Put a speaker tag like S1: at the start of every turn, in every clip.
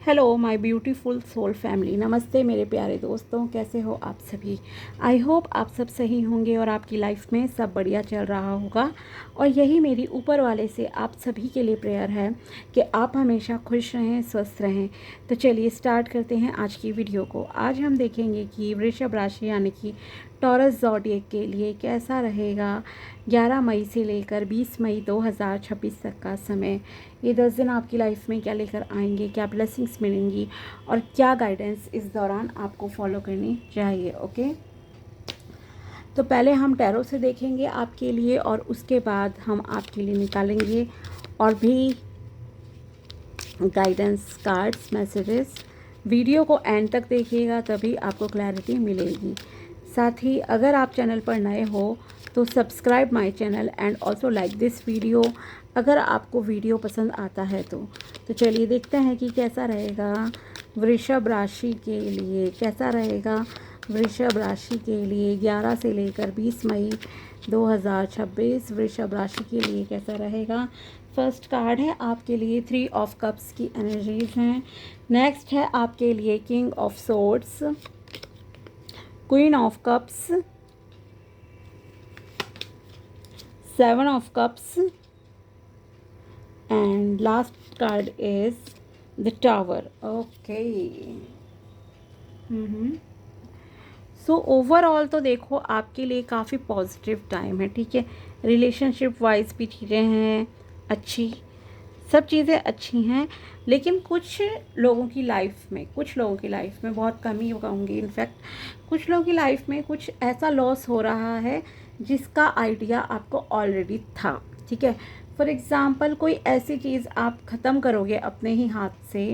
S1: Hello my beautiful soul family. नमस्ते मेरे प्यारे दोस्तों, कैसे हो आप सभी। आई होप आप सब सही होंगे और आपकी लाइफ में सब बढ़िया चल रहा होगा। और यही मेरी ऊपर वाले से आप सभी के लिए प्रेयर है कि आप हमेशा खुश रहें, स्वस्थ रहें। तो चलिए स्टार्ट करते हैं आज की वीडियो को। आज हम देखेंगे कि वृषभ राशि यानी कि टॉरस ज़ोडिएक के लिए कैसा रहेगा 11 मई से लेकर 20 मई 2026 तक का समय। ये 10 दिन आपकी लाइफ में क्या लेकर आएंगे, क्या ब्लेसिंग्स मिलेंगी और क्या गाइडेंस इस दौरान आपको फॉलो करनी चाहिए। ओके, तो पहले हम टैरो से देखेंगे आपके लिए और उसके बाद हम आपके लिए निकालेंगे और भी गाइडेंस कार्ड्स, मैसेजेस। वीडियो को एंड तक देखिएगा तभी आपको क्लैरिटी मिलेगी। साथ ही अगर आप चैनल पर नए हो तो subscribe my channel and also like this video अगर आपको वीडियो पसंद आता है तो चलिए देखते हैं कि कैसा रहेगा वृषभ राशि के लिए। कैसा रहेगा वृषभ राशि के लिए 11 से लेकर 20 मई 2026 वृषभ राशि के लिए कैसा रहेगा। फर्स्ट कार्ड है आपके लिए 3 ऑफ कप्स की एनर्जीज हैं। नेक्स्ट है आपके लिए king of swords, queen of cups, 7 of cups and last card is the tower. Okay. So overall तो देखो आपके लिए काफ़ी पॉजिटिव टाइम है, ठीक है। रिलेशनशिप वाइज भी चीज़ें हैं अच्छी, सब चीज़ें अच्छी हैं। लेकिन कुछ लोगों की लाइफ में बहुत कमी कहूँगी, इनफैक्ट कुछ लोगों की लाइफ में कुछ ऐसा लॉस हो रहा है जिसका आइडिया आपको ऑलरेडी था, ठीक है। फॉर एग्ज़ाम्पल कोई ऐसी चीज़ आप ख़त्म करोगे अपने ही हाथ से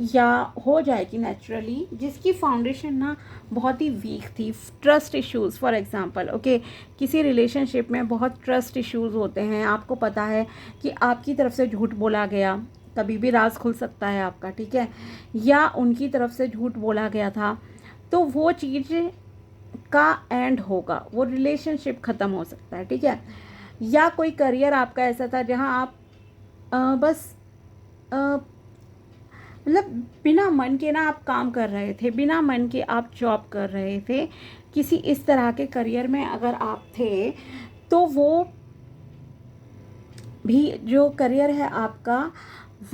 S1: या हो जाएगी नेचुरली, जिसकी फाउंडेशन ना बहुत ही वीक थी। Trust issues for example, okay, किसी रिलेशनशिप में बहुत ट्रस्ट इश्यूज़ होते हैं। आपको पता है कि आपकी तरफ से झूठ बोला गया, कभी भी राज खुल सकता है आपका, ठीक है, या उनकी तरफ से झूठ बोला गया था, तो वो चीज़ का एंड होगा, वो रिलेशनशिप ख़त्म हो सकता है, ठीक है। या कोई करियर आपका ऐसा था जहां आप बस मतलब बिना मन के ना आप काम कर रहे थे, बिना मन के आप जॉब कर रहे थे। किसी इस तरह के करियर में अगर आप थे तो वो भी जो करियर है आपका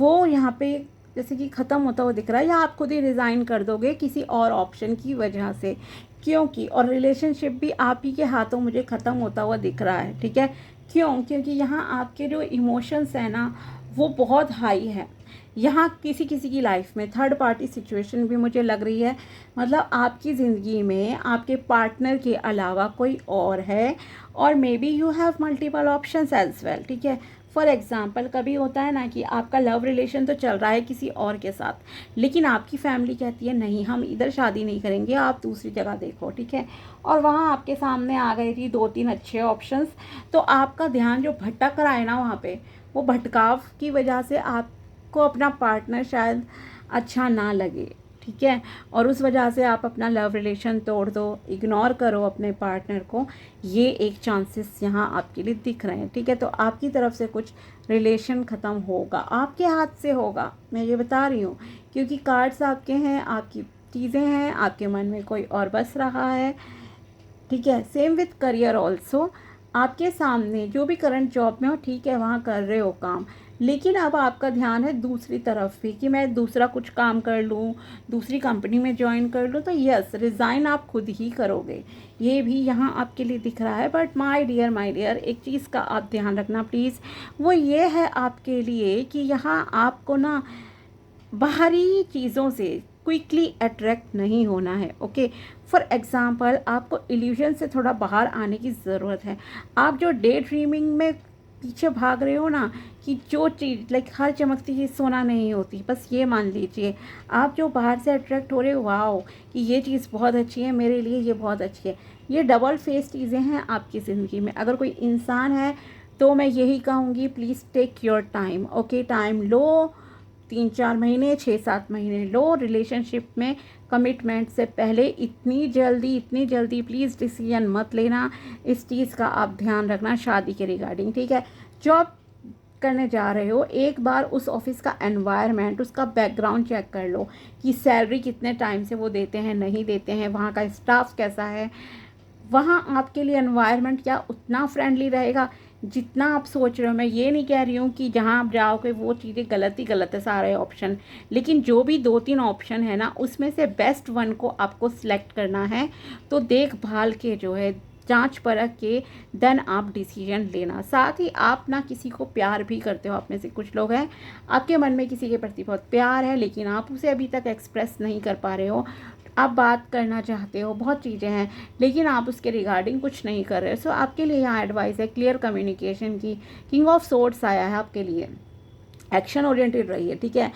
S1: वो यहाँ पे जैसे कि ख़त्म होता हुआ दिख रहा है, या आप खुद ही रिज़ाइन कर दोगे किसी और ऑप्शन की वजह से, क्योंकि और रिलेशनशिप भी आप ही के हाथों मुझे ख़त्म होता हुआ दिख रहा है, ठीक है। क्योंकि यहाँ आपके जो इमोशंस हैं ना वो बहुत हाई है। यहाँ किसी किसी की लाइफ में थर्ड पार्टी सिचुएशन भी मुझे लग रही है, मतलब आपकी ज़िंदगी में आपके पार्टनर के अलावा कोई और है, और maybe you have multiple options as well, ठीक है। फॉर एग्ज़ाम्पल कभी होता है ना कि आपका लव रिलेशन तो चल रहा है किसी और के साथ, लेकिन आपकी फैमिली कहती है नहीं हम इधर शादी नहीं करेंगे, आप दूसरी जगह देखो, ठीक है। और वहाँ आपके सामने आ गई थी 2-3 अच्छे ऑप्शंस, तो आपका ध्यान जो भटक रहा है ना वहाँ पे, वो भटकाव की वजह से आपको अपना पार्टनर शायद अच्छा ना लगे, ठीक है। और उस वजह से आप अपना लव रिलेशन तोड़ दो, इग्नोर करो अपने पार्टनर को। ये एक चांसेस यहाँ आपके लिए दिख रहे हैं, ठीक है। तो आपकी तरफ से कुछ रिलेशन ख़त्म होगा, आपके हाथ से होगा, मैं ये बता रही हूँ, क्योंकि कार्ड्स आपके हैं, आपकी चीज़ें हैं, आपके मन में कोई और बस रहा है, ठीक है। सेम विथ करियर ऑल्सो, आपके सामने जो भी करंट जॉब में हो, ठीक है, वहाँ कर रहे हो काम, लेकिन अब आपका ध्यान है दूसरी तरफ भी कि मैं दूसरा कुछ काम कर लूँ, दूसरी कंपनी में ज्वाइन कर लूँ, तो यस रिज़ाइन आप खुद ही करोगे, ये भी यहाँ आपके लिए दिख रहा है। बट माय डियर एक चीज़ का आप ध्यान रखना प्लीज़, वो ये है आपके लिए कि यहाँ आपको ना बाहरी चीज़ों से क्विकली अट्रैक्ट नहीं होना है, ओके। फॉर एग्ज़ाम्पल आपको इल्यूजन से थोड़ा बाहर आने की ज़रूरत है। आप जो डे ड्रीमिंग में पीछे भाग रहे हो ना, कि जो चीज़ लाइक हर चमकती चीज़ सोना नहीं होती, बस ये मान लीजिए आप जो बाहर से अट्रैक्ट हो रहे हो, वाओ कि ये चीज़ बहुत अच्छी है मेरे लिए, ये बहुत अच्छी है, ये डबल फेस चीज़ें हैं आपकी ज़िंदगी में। अगर कोई इंसान है तो मैं यही कहूँगी please take your time, okay. Time लो, 3-4 महीने, 6-7 महीने लो रिलेशनशिप में। कमिटमेंट से पहले इतनी जल्दी प्लीज़ डिसीजन मत लेना, इस चीज़ का आप ध्यान रखना शादी के रिगार्डिंग, ठीक है। जॉब करने जा रहे हो, एक बार उस ऑफ़िस का एनवायरनमेंट, उसका बैकग्राउंड चेक कर लो कि सैलरी कितने टाइम से वो देते हैं, नहीं देते हैं, वहाँ का स्टाफ कैसा है, वहाँ आपके लिए एनवायरनमेंट क्या उतना फ्रेंडली रहेगा जितना आप सोच रहे हो। मैं ये नहीं कह रही हूँ कि जहाँ आप जाओगे वो चीज़ें गलत ही गलत है सारे ऑप्शन, लेकिन जो भी 2-3 ऑप्शन है ना, उसमें से बेस्ट वन को आपको सिलेक्ट करना है। तो देखभाल के जो है, जांच परख के देन आप डिसीजन लेना। साथ ही आप ना किसी को प्यार भी करते हो, आप में से कुछ लोग हैं आपके मन में किसी के प्रति बहुत प्यार है, लेकिन आप उसे अभी तक एक्सप्रेस नहीं कर पा रहे हो। आप बात करना चाहते हो, बहुत चीज़ें हैं, लेकिन आप उसके रिगार्डिंग कुछ नहीं कर रहे हो। सो आपके लिए यहाँ एडवाइस है क्लियर कम्युनिकेशन की। किंग ऑफ सोर्ड्स आया है आपके लिए, एक्शन ओरिएंटेड रहिए, ठीक है,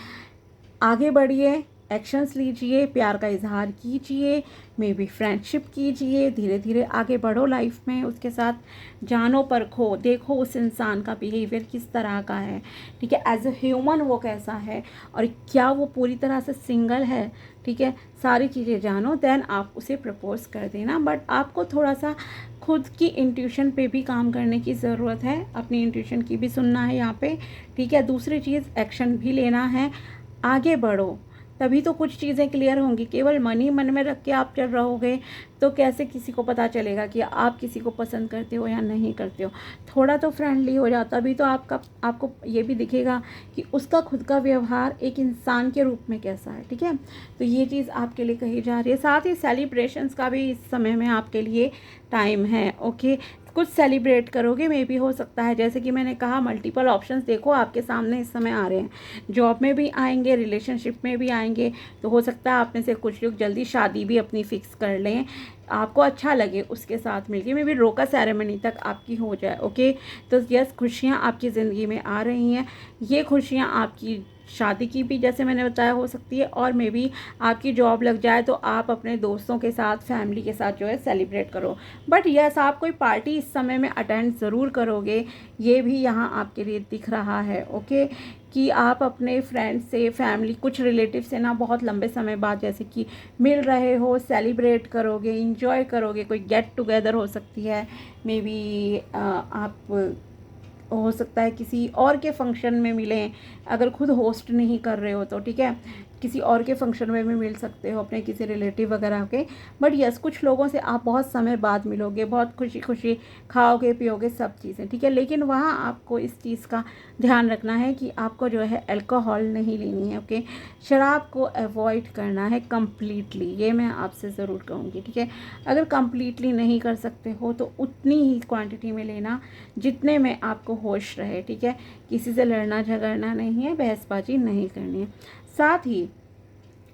S1: आगे बढ़िए, एक्शंस लीजिए, प्यार का इजहार कीजिए, मे बी फ्रेंडशिप कीजिए, धीरे धीरे आगे बढ़ो लाइफ में, उसके साथ जानो परखो, देखो उस इंसान का बिहेवियर किस तरह का है, ठीक है, एज अ ह्यूमन वो कैसा है, और क्या वो पूरी तरह से सिंगल है, ठीक है, सारी चीज़ें जानो, देन आप उसे प्रपोज कर देना। बट आपको थोड़ा सा खुद की इंट्यूशन पे भी काम करने की ज़रूरत है, अपनी इंट्यूशन की भी सुनना है यहाँ पे, ठीक है। दूसरी चीज़, एक्शन भी लेना है, आगे बढ़ो, तभी तो कुछ चीज़ें क्लियर होंगी। केवल मन ही मन में रख के आप चल रहोगे तो कैसे किसी को पता चलेगा कि आप किसी को पसंद करते हो या नहीं करते हो। थोड़ा तो फ्रेंडली हो जाओ, तभी तो आपको ये भी दिखेगा कि उसका खुद का व्यवहार एक इंसान के रूप में कैसा है, ठीक है। तो ये चीज़ आपके लिए कही जा रही है। साथ ही सेलिब्रेशंस का भी इस समय में आपके लिए टाइम है, ओके, कुछ सेलिब्रेट करोगे, मे भी हो सकता है, जैसे कि मैंने कहा मल्टीपल ऑप्शंस देखो आपके सामने इस समय आ रहे हैं, जॉब में भी आएंगे, रिलेशनशिप में भी आएंगे, तो हो सकता है आप में से कुछ लोग जल्दी शादी भी अपनी फिक्स कर लें, आपको अच्छा लगे उसके साथ मिलके, मे भी रोका सेरेमनी तक आपकी हो जाए, ओके। तो यस, खुशियाँ आपकी ज़िंदगी में आ रही हैं, ये खुशियाँ आपकी शादी की भी जैसे मैंने बताया हो सकती है, और मे बी आपकी जॉब लग जाए तो आप अपने दोस्तों के साथ, फैमिली के साथ जो है सेलिब्रेट करो। बट यस, आप कोई पार्टी इस समय में अटेंड ज़रूर करोगे, ये भी यहाँ आपके लिए दिख रहा है, ओके, कि आप अपने फ्रेंड से, फैमिली, कुछ रिलेटिव से ना बहुत लंबे समय बाद जैसे कि मिल रहे हो, सेलिब्रेट करोगे, इंजॉय करोगे, कोई गेट टुगेदर हो सकती है, मे बी आप हो सकता है किसी और के फंक्शन में मिलें, अगर खुद होस्ट नहीं कर रहे हो तो, ठीक है, किसी और के फंक्शन में भी मिल सकते हो, अपने किसी रिलेटिव वगैरह के। बट यस, कुछ लोगों से आप बहुत समय बाद मिलोगे, बहुत खुशी खुशी खाओगे पियोगे सब चीज़ें, ठीक है, लेकिन वहाँ आपको इस चीज़ का ध्यान रखना है कि आपको जो है अल्कोहल नहीं लेनी है, ओके, शराब को अवॉइड करना है कम्प्लीटली, ये मैं आपसे ज़रूर कहूँगी, ठीक है। अगर कम्प्लीटली नहीं कर सकते हो तो उतनी ही क्वांटिटी में लेना जितने में आपको होश रहे, ठीक है, किसी से लड़ना झगड़ना नहीं है, बहसबाजी नहीं करनी है। साथ ही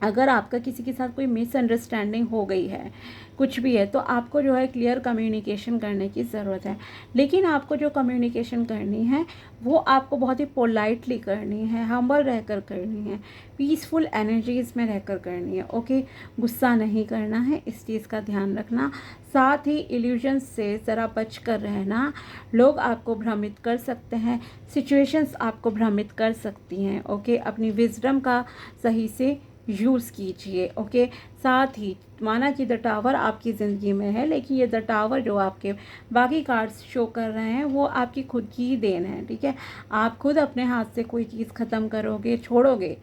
S1: अगर आपका किसी के साथ कोई मिसअंडरस्टैंडिंग हो गई है, कुछ भी है, तो आपको जो है क्लियर कम्युनिकेशन करने की ज़रूरत है, लेकिन आपको जो कम्युनिकेशन करनी है वो आपको बहुत ही पोलाइटली करनी है, हम्बल रहकर करनी है, पीसफुल एनर्जीज़ में रहकर करनी है, ओके, गुस्सा नहीं करना है, इस चीज़ का ध्यान रखना। साथ ही इल्यूजन्स से ज़रा बच कर रहना, लोग आपको भ्रमित कर सकते हैं, सिचुएशंस आपको भ्रमित कर सकती हैं, ओके, अपनी विजडम का सही से यूज़ कीजिए, ओके। साथ ही माना कि द टावर आपकी ज़िंदगी में है, लेकिन ये द टावर जो आपके बाकी कार्ड्स शो कर रहे हैं वो आपकी खुद की ही देन है, ठीक है। आप खुद अपने हाथ से कोई चीज़ ख़त्म करोगे, छोड़ोगे,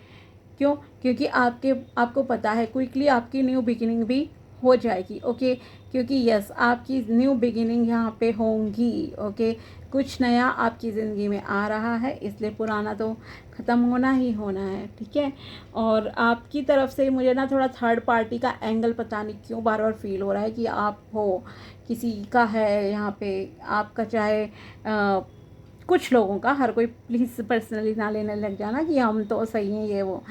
S1: क्यों? क्योंकि आपको पता है क्विकली आपकी न्यू बिगिनिंग भी हो जाएगी, ओके, क्योंकि यस, आपकी न्यू बिगिनिंग यहाँ पे होंगी, ओके, कुछ नया आपकी ज़िंदगी में आ रहा है, इसलिए पुराना तो ख़त्म होना ही होना है, ठीक है। और आपकी तरफ से मुझे ना थोड़ा थर्ड पार्टी का एंगल पता नहीं क्यों बार बार फील हो रहा है कि आप हो, किसी का है यहाँ पे आपका, चाहे कुछ लोगों का, हर कोई प्लीज़ पर्सनली ना लेने लग जाना कि हम तो सही हैं, ये वो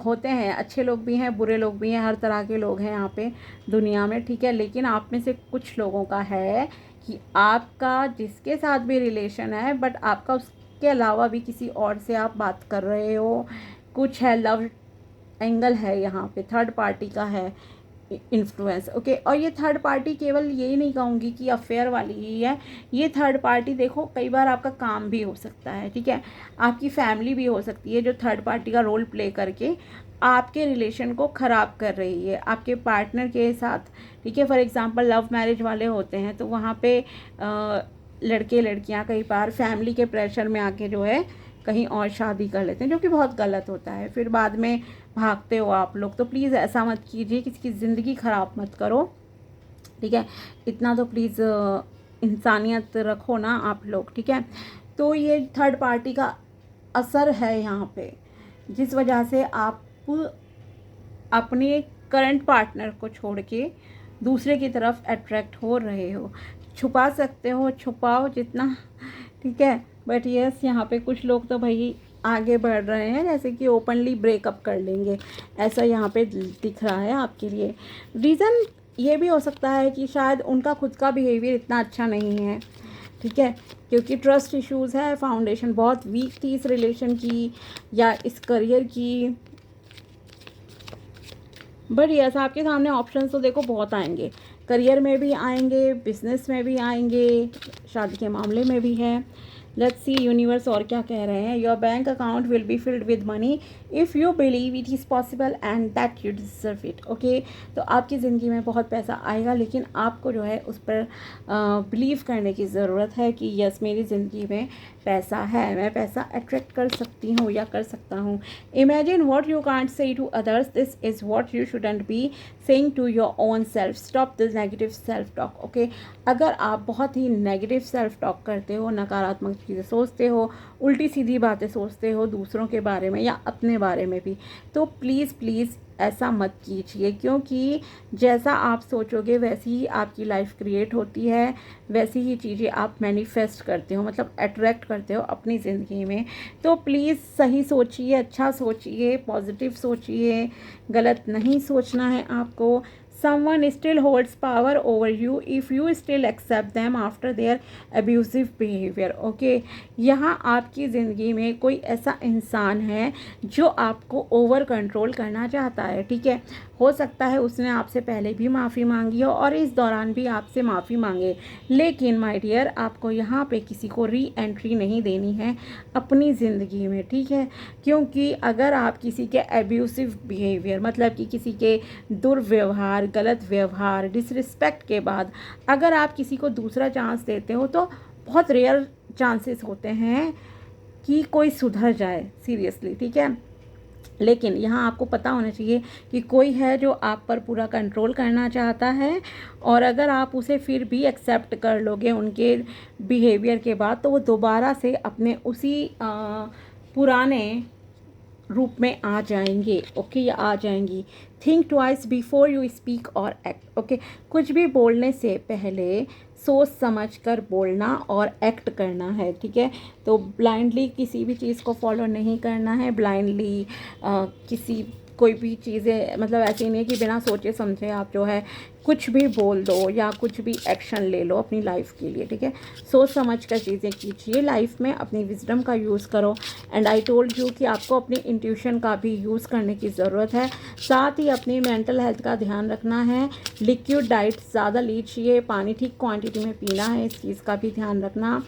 S1: होते हैं, अच्छे लोग भी हैं, बुरे लोग भी हैं, हर तरह के लोग हैं यहाँ पे दुनिया में, ठीक है। लेकिन आप में से कुछ लोगों का है कि आपका जिसके साथ भी रिलेशन है, बट आपका उसके अलावा भी किसी और से आप बात कर रहे हो, कुछ है, लव एंगल है यहाँ पे, थर्ड पार्टी का है इन्फ्लुएंस, ओके। और ये थर्ड पार्टी केवल यही नहीं कहूँगी कि अफेयर वाली ही है, ये थर्ड पार्टी देखो कई बार आपका काम भी हो सकता है, ठीक है, आपकी फैमिली भी हो सकती है जो थर्ड पार्टी का रोल प्ले करके आपके रिलेशन को ख़राब कर रही है आपके पार्टनर के साथ, ठीक है। फॉर एग्जांपल लव मैरिज वाले होते हैं तो वहाँ पे लड़के लड़कियां कई बार फैमिली के प्रेशर में आके जो है कहीं और शादी कर लेते हैं, जो कि बहुत गलत होता है, फिर बाद में भागते हो आप लोग। तो प्लीज़ ऐसा मत कीजिए, किसी की ज़िंदगी ख़राब मत करो, ठीक है। इतना तो प्लीज़ इंसानियत रखो ना आप लोग, ठीक है। तो ये थर्ड पार्टी का असर है यहाँ पे, जिस वजह से आप अपने करंट पार्टनर को छोड़ के दूसरे की तरफ अट्रैक्ट हो रहे हो। छुपा सकते हो, छुपाओ जितना, ठीक है। बट यस, यहाँ पे कुछ लोग तो भाई आगे बढ़ रहे हैं, जैसे कि ओपनली ब्रेकअप कर लेंगे, ऐसा यहाँ पे दिख रहा है आपके लिए। रीज़न ये भी हो सकता है कि शायद उनका खुद का बिहेवियर इतना अच्छा नहीं है, ठीक है, क्योंकि ट्रस्ट इश्यूज़ है, फाउंडेशन बहुत वीक थी इस रिलेशन की या इस करियर की। बट यस, आपके सामने ऑप्शंस तो देखो बहुत आएंगे, करियर में भी आएंगे, बिजनेस में भी आएंगे, शादी के मामले में भी है। लेट्स सी यूनिवर्स और क्या कह रहे हैं। Your bank account will be filled with money if you believe it is possible and that you deserve it, okay. तो आपकी ज़िंदगी में बहुत पैसा आएगा, लेकिन आपको जो है उस पर बिलीव करने की ज़रूरत है कि यस, मेरी ज़िंदगी में पैसा है, मैं पैसा अट्रैक्ट कर सकती हूँ या कर सकता हूँ। Imagine what you can't say to others, this is what you shouldn't be saying to your own self. Stop this negative self talk, okay. अगर आप बहुत ही नेगेटिव सेल्फ टॉक करते हो, नकारात्मक चीज़ें सोचते हो, उल्टी सीधी बातें सोचते हो दूसरों के बारे में या अपने बारे में भी, तो प्लीज़ प्लीज़ ऐसा मत कीजिए, क्योंकि जैसा आप सोचोगे वैसी ही आपकी लाइफ क्रिएट होती है, वैसी ही चीज़ें आप मैनिफेस्ट करते हो, मतलब अट्रैक्ट करते हो अपनी ज़िंदगी में। तो प्लीज़ सही सोचिए, अच्छा सोचिए, पॉजिटिव सोचिए, गलत नहीं सोचना है आपको। Someone still holds power over you if you still accept them after their abusive behavior, okay। यहाँ आपकी ज़िंदगी में कोई ऐसा इंसान है जो आपको ओवर कंट्रोल करना चाहता है, ठीक है। हो सकता है उसने आपसे पहले भी माफ़ी मांगी हो और इस दौरान भी आपसे माफ़ी मांगे, लेकिन माय डियर, आपको यहाँ पे किसी को री एंट्री नहीं देनी है अपनी ज़िंदगी में, ठीक है। क्योंकि अगर आप किसी के एब्यूसिव बिहेवियर, मतलब कि किसी के दुर्व्यवहार, गलत व्यवहार, डिसरिस्पेक्ट के बाद अगर आप किसी को दूसरा चांस देते हो, तो बहुत रेयर चांसेस होते हैं कि कोई सुधर जाए, सीरियसली, ठीक है। लेकिन यहाँ आपको पता होना चाहिए कि कोई है जो आप पर पूरा कंट्रोल करना चाहता है, और अगर आप उसे फिर भी एक्सेप्ट कर लोगे उनके बिहेवियर के बाद, तो वो दोबारा से अपने उसी पुराने रूप में आ जाएंगे, ओके, या आ जाएंगी। Think twice before you speak और एक्ट, ओके। कुछ भी बोलने से पहले सोच समझ कर बोलना और एक्ट करना है, ठीक है। तो ब्लाइंडली किसी भी चीज़ को फॉलो नहीं करना है, ब्लाइंडली किसी कोई भी चीज़ें, मतलब ऐसी नहीं है कि बिना सोचे समझे आप जो है कुछ भी बोल दो या कुछ भी एक्शन ले लो अपनी लाइफ के लिए, ठीक है। सोच समझ कर चीज़ें कीजिए लाइफ में, अपनी विजडम का यूज़ करो। एंड आई टोल्ड यू कि आपको अपनी इंट्यूशन का भी यूज़ करने की ज़रूरत है। साथ ही अपनी मेंटल हेल्थ का ध्यान रखना है। लिक्विड डाइट ज़्यादा लीजिए, पानी ठीक क्वांटिटी में पीना है, इस चीज़ का भी ध्यान रखना।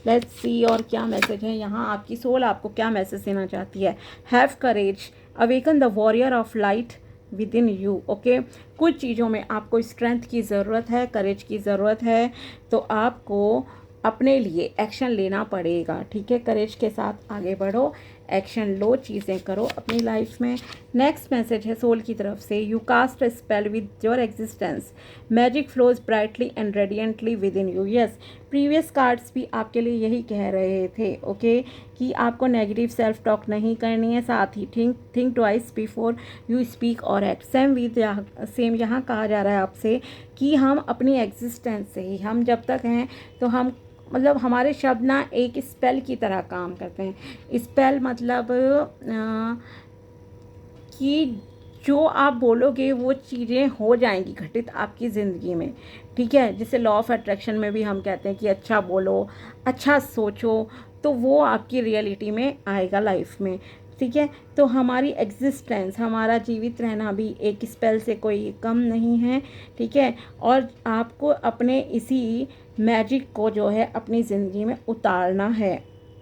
S1: लेट्स सी और क्या मैसेज है यहाँ, आपकी सोल आपको क्या मैसेज देना चाहती है। Have courage, awaken the warrior of light with in you, okay. कुछ चीज़ों में आपको स्ट्रेंथ की ज़रूरत है, करेज की ज़रूरत है, तो आपको अपने लिए एक्शन लेना पड़ेगा, ठीक है। करेज के साथ आगे बढ़ो, एक्शन लो, चीज़ें करो अपनी लाइफ में। नेक्स्ट मैसेज है सोल की तरफ से, you cast a spell with your existence, magic flows brightly and radiantly within you. Yes, previous cards भी आपके लिए यही कह रहे थे, ओके, कि आपको नेगेटिव सेल्फ टॉक नहीं करनी है। साथ ही think twice before you speak और एक्ट। सेम यहाँ कहा जा रहा है आपसे कि हम अपनी एग्जिस्टेंस से ही, हम जब तक हैं तो हम, मतलब हमारे शब्द ना एक स्पेल की तरह काम करते हैं। स्पेल मतलब कि जो आप बोलोगे वो चीज़ें हो जाएंगी घटित आपकी ज़िंदगी में, ठीक है। जिसे लॉ ऑफ अट्रैक्शन में भी हम कहते हैं कि अच्छा बोलो, अच्छा सोचो, तो वो आपकी रियलिटी में आएगा लाइफ में, ठीक है। तो हमारी एग्जिस्टेंस, हमारा जीवित रहना भी एक स्पेल से कोई कम नहीं है, ठीक है। और आपको अपने इसी मैजिक को जो है अपनी ज़िंदगी में उतारना है,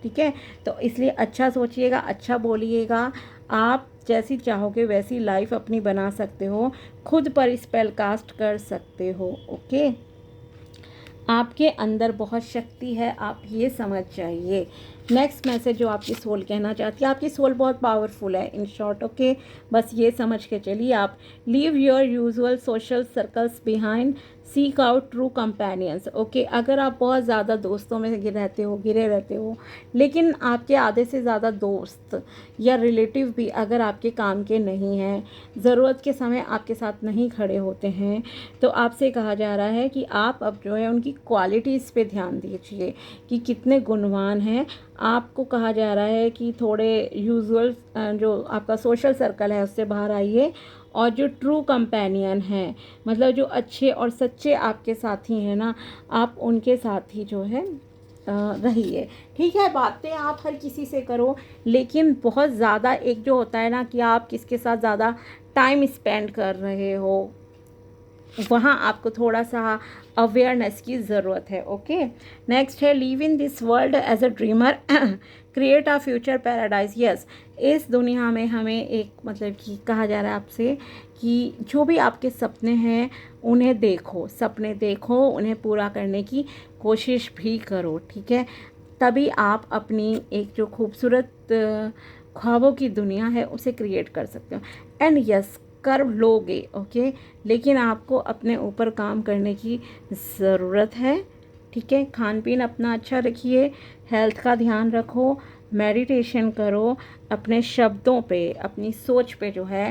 S1: ठीक है। तो इसलिए अच्छा सोचिएगा, अच्छा बोलिएगा, आप जैसी चाहोगे वैसी लाइफ अपनी बना सकते हो, खुद पर स्पेल कास्ट कर सकते हो, ओके। आपके अंदर बहुत शक्ति है, आप ये समझ जाइए। नेक्स्ट मैसेज जो आपकी सोल कहना चाहती है, आपकी सोल बहुत पावरफुल है इन शॉर्ट, ओके। बस ये समझ के चलिए आप, leave your usual social circles behind, seek out true companions, okay. अगर आप बहुत ज़्यादा दोस्तों में घिरे रहते हो, लेकिन आपके आधे से ज़्यादा दोस्त या रिलेटिव भी अगर आपके काम के नहीं हैं, ज़रूरत के समय आपके साथ नहीं खड़े होते हैं, तो आपसे कहा जा रहा है कि आप अब जो है उनकी क्वालिटीज़ पे ध्यान दीजिए कि कितने गुणवान हैं। आपको कहा जा रहा है कि थोड़े यूजुअल जो आपका सोशल सर्कल है उससे बाहर आइए, और जो ट्रू कंपेनियन हैं, मतलब जो अच्छे और सच्चे आपके साथी हैं ना, आप उनके साथ ही जो है रहिए। ठीक है, बातें आप हर किसी से करो, लेकिन बहुत ज़्यादा एक जो होता है ना कि आप किसके साथ ज़्यादा टाइम स्पेंड कर रहे हो, वहाँ आपको थोड़ा सा अवेयरनेस की ज़रूरत है, ओके। नेक्स्ट है, live in this world as a dreamer, create a future paradise. Yes, इस दुनिया में हमें एक मतलब कि कहा जा रहा है आपसे कि जो भी आपके सपने हैं उन्हें देखो, सपने देखो, उन्हें पूरा करने की कोशिश भी करो, ठीक है। तभी आप अपनी एक जो खूबसूरत ख्वाबों की दुनिया है उसे क्रिएट कर सकते हो। एंड यस, कर लोगे, ओके, लेकिन आपको अपने ऊपर काम करने की ज़रूरत है, ठीक है। खान पीन अपना अच्छा रखिए, हेल्थ का ध्यान रखो, मेडिटेशन करो, अपने शब्दों पे, अपनी सोच पे जो है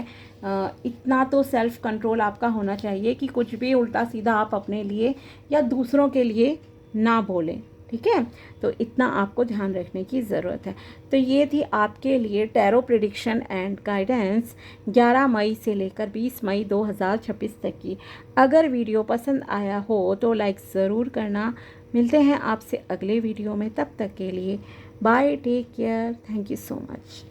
S1: इतना तो सेल्फ कंट्रोल आपका होना चाहिए कि कुछ भी उल्टा सीधा आप अपने लिए या दूसरों के लिए ना बोलें, ठीक है। तो इतना आपको ध्यान रखने की ज़रूरत है। तो ये थी आपके लिए टैरो प्रेडिक्शन एंड गाइडेंस 11 मई से लेकर 20 मई 2026 तक की। अगर वीडियो पसंद आया हो तो लाइक ज़रूर करना। मिलते हैं आपसे अगले वीडियो में, तब तक के लिए bye, take care, thank you so much.